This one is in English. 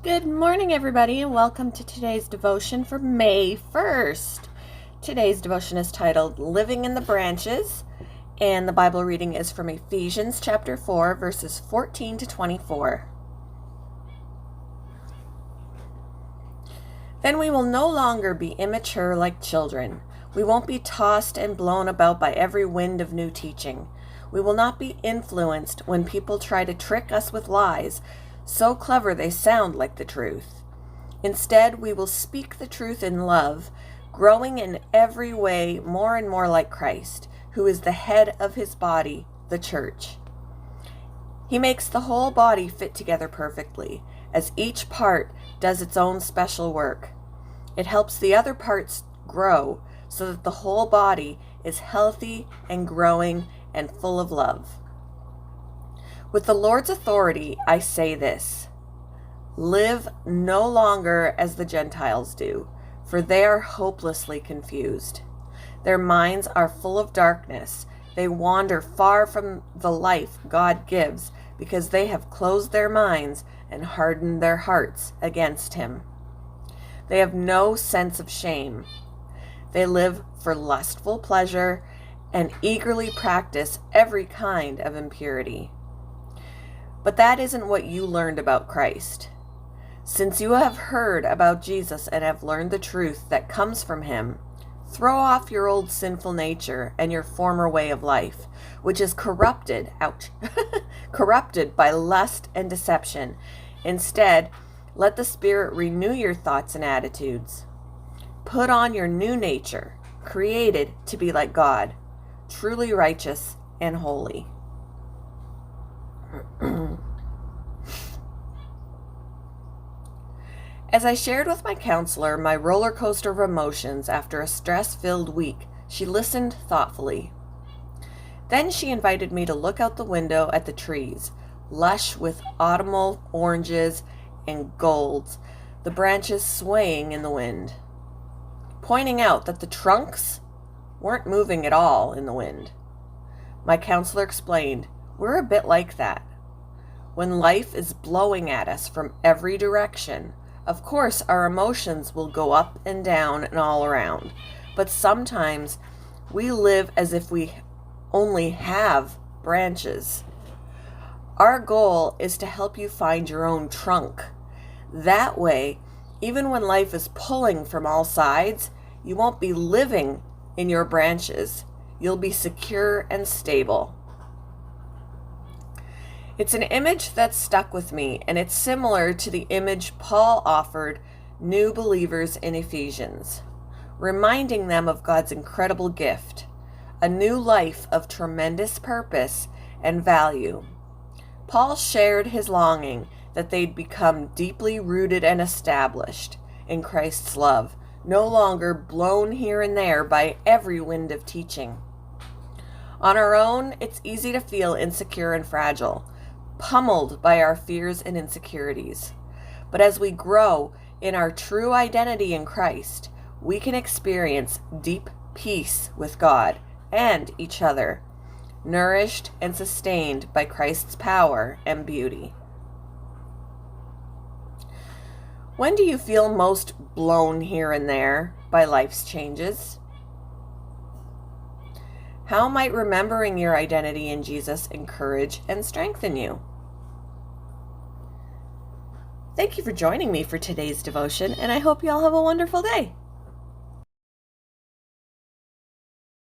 Good morning, everybody, and welcome to today's devotion for May 1st. Today's devotion is titled Living in the Branches, and the Bible reading is from Ephesians chapter 4, verses 14 to 24. Then we will no longer be immature like children. We won't be tossed and blown about by every wind of new teaching. We will not be influenced when people try to trick us with lies, so clever they sound like the truth. Instead, we will speak the truth in love, growing in every way more and more like Christ, who is the head of his body, the church. He makes the whole body fit together perfectly, as each part does its own special work. It helps the other parts grow so that the whole body is healthy and growing and full of love. With the Lord's authority, I say this: live no longer as the Gentiles do, for they are hopelessly confused. Their minds are full of darkness. They wander far from the life God gives because they have closed their minds and hardened their hearts against him. They have no sense of shame. They live for lustful pleasure and eagerly practice every kind of impurity. But that isn't what you learned about Christ. Since you have heard about Jesus and have learned the truth that comes from him, throw off your old sinful nature and your former way of life, which is corrupted, corrupted by lust and deception. Instead, let the Spirit renew your thoughts and attitudes. Put on your new nature, created to be like God, truly righteous and holy. As I shared with my counselor my roller coaster of emotions after a stress-filled week, she listened thoughtfully. Then she invited me to look out the window at the trees, lush with autumnal oranges and golds, the branches swaying in the wind, pointing out that the trunks weren't moving at all in the wind. My counselor explained, we're a bit like that. When life is blowing at us from every direction, of course our emotions will go up and down and all around, but sometimes we live as if we only have branches. Our goal is to help you find your own trunk. That way, even when life is pulling from all sides, you won't be living in your branches. You'll be secure and stable. It's an image that stuck with me, and it's similar to the image Paul offered new believers in Ephesians, reminding them of God's incredible gift, a new life of tremendous purpose and value. Paul shared his longing that they'd become deeply rooted and established in Christ's love, no longer blown here and there by every wind of teaching. On our own, it's easy to feel insecure and fragile, pummeled by our fears and insecurities. But as we grow in our true identity in Christ, we can experience deep peace with God and each other, nourished and sustained by Christ's power and beauty. When do you feel most blown here and there by life's changes? How might remembering your identity in Jesus encourage and strengthen you? Thank you for joining me for today's devotion, and I hope you all have a wonderful day.